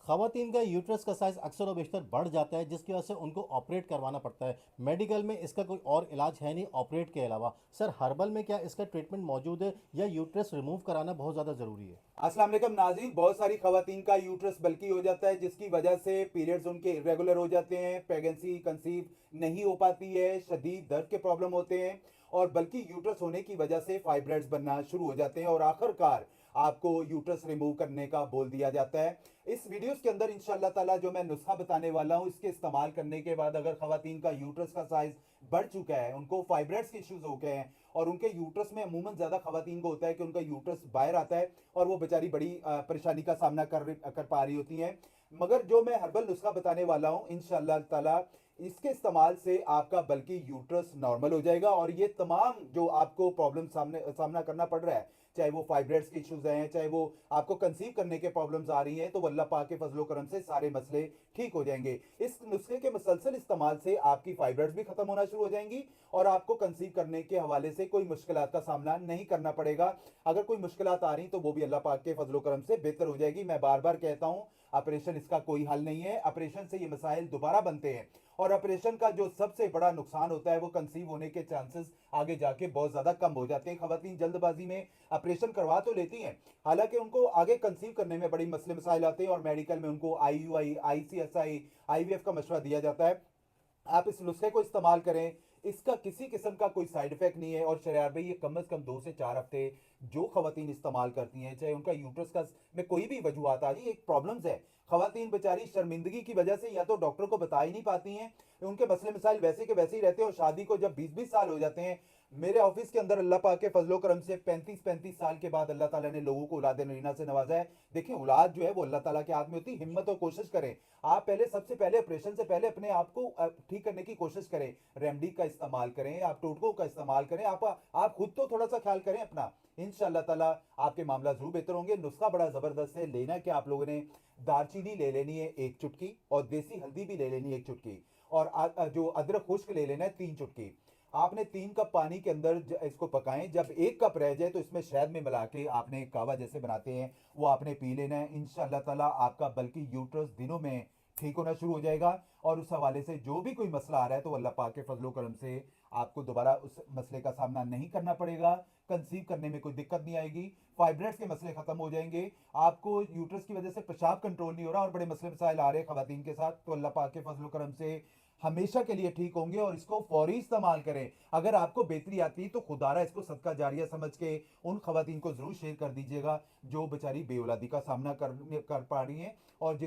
खवातीन का यूट्रस का साइज अक्सर और बेशतर बढ़ जाता है, जिसकी वजह से उनको ऑपरेट करवाना पड़ता है। मेडिकल में इसका कोई और इलाज है नहीं ऑपरेट के अलावा। सर, हर्बल में क्या इसका ट्रीटमेंट मौजूद है या यूट्रस रिमूव कराना बहुत ज़्यादा ज़रूरी है? अस्सलाम वालेकुम नाज़रीन। बहुत सारी खवातीन का यूट्रस बल्की हो जाता है, जिसकी वजह से पीरियड्स उनके इरेगुलर हो जाते हैं, प्रेगनेंसी कंसीव नहीं हो पाती है, शदीद दर्द के प्रॉब्लम होते हैं और बल्कि यूट्रस होने की वजह से फाइब्रॉइड्स बनना शुरू हो जाते हैं और आखिरकार आपको यूट्रस रिमूव करने का बोल दिया जाता है। इस वीडियोस के अंदर इंशाल्लाह ताला जो मैं नुस्खा बताने वाला हूं, इसके इस्तेमाल करने के बाद अगर खवातीन का यूट्रस का साइज बढ़ चुका है, उनको फाइब्रॉइड्स के इश्यूज हो गए हैं और उनके यूट्रस में अमूमन ज्यादा खवातीन को होता है कि उनका यूट्रस बाहर आता है और वो बेचारी बड़ी परेशानी का सामना कर पा रही होती हैं। मगर जो मैं हर्बल नुस्खा बताने वाला हूं इंशाल्लाह ताला, इसके इस्तेमाल से आपका बल्कि यूट्रस नॉर्मल हो जाएगा और ये तमाम जो आपको प्रॉब्लम सामना करना पड़ रहा है, चाहे वो फाइब्रॉइड्स के इश्यूज हैं, चाहे वो आपको कंसीव करने के प्रॉब्लम्स आ रही हैं, तो अल्लाह पाक के फजलो करम से सारे मसले ठीक हो जाएंगे। इस नुस्खे के मुसलसल इस्तेमाल से आपकी फाइब्रॉइड्स भी खत्म होना शुरू हो जाएंगी और आपको कंसीव करने के हवाले से कोई मुश्किलात का सामना नहीं करना पड़ेगा। अगर कोई मुश्किलात आ रही तो वो भी अल्लाह पाक के फजलो करम से बेहतर हो जाएगी। मैं बार बार कहता हूं, ऑपरेशन इसका कोई हल नहीं है। ऑपरेशन से ये मसाइल दोबारा बनते हैं और ऑपरेशन का जो सबसे बड़ा नुकसान होता है वो कंसीव होने के चांसेस आगे जाके बहुत ज्यादा कम हो जाते हैं। खवातीन जल्दबाजी में ऑपरेशन करवा तो लेती हैं, हालांकि उनको आगे कंसीव करने में बड़ी मसले मसाइल आते हैं और मेडिकल में उनको IUI, ICSI, IVF का मशवरा दिया जाता है। आप इस नुस्खे को इस्तेमाल करें, इसका किसी किस्म का कोई साइड इफेक्ट नहीं है। और शरियार भाई, ये कम से कम 2 से 4 हफ्ते जो खवातीन इस्तेमाल करती हैं, चाहे उनका यूट्रस का में कोई भी वजूहत आ रही, एक प्रॉब्लम्स है, खवातीन बेचारी शर्मिंदगी की वजह से या तो डॉक्टर को बता ही नहीं पाती हैं, उनके मसले मसाइल वैसे के वैसे ही रहते हैं और शादी को जब 20-20 साल हो जाते हैं, मेरे ऑफिस के अंदर अल्लाह पाक के फजलो करम से 35-35 साल के बाद अल्लाह ताला ने लोगों को औलाद नरीना से नवाजा है। देखिए, औलाद जो है वो अल्लाह ताला के हाथ में होती है। हिम्मत और कोशिश करें। आप पहले, सबसे पहले ऑपरेशन से पहले अपने आप को ठीक करने की कोशिश करें। रेमडी का इस्तेमाल करें, आप टोटकों का इस्तेमाल करें, आप खुद तो थोड़ा सा ख्याल करें अपना। इंशाल्लाह ताला आपके मामला जरूर बेहतर होंगे। नुस्खा बड़ा जबरदस्त है। लेना क्या, आप लोगों ने दालचीनी ले लेनी है 1 चुटकी और देसी हल्दी भी ले लेनी है 1 चुटकी और जो अदरक खुश्क ले लेना है 3 चुटकी। आपने 3 कप पानी के अंदर इसको पकाएं। जब 1 कप रह जाए तो इसमें शहद में मिला के आपने कावा जैसे बनाते हैं वो आपने पी लेना है। इंशाल्लाह ताला आपका बल्कि यूट्रस दिनों में ठीक होना शुरू हो जाएगा और उस हवाले से जो भी कोई मसला आ रहा है तो अल्लाह पाक के फजलो करम से आपको दोबारा उस मसले का सामना नहीं करना पड़ेगा। कंसीव करने में कोई दिक्कत नहीं आएगी, फाइब्रॉइड्स के मसले खत्म हो जाएंगे, आपको यूट्रस की वजह से पेशाब कंट्रोल नहीं हो रहा और बड़े मसले मसाइल आ रहे हैं खवातीन के साथ, तो अल्लाह पाक के फजलो करम से हमेशा के लिए ठीक होंगे। और इसको फौरी इस्तेमाल करें। अगर आपको बेहतरी आती है तो खुदारा इसको सदका जारिया समझ के उन खवातीन को जरूर शेयर कर दीजिएगा जो बेचारी बेऔलादी का सामना कर पा रही हैं और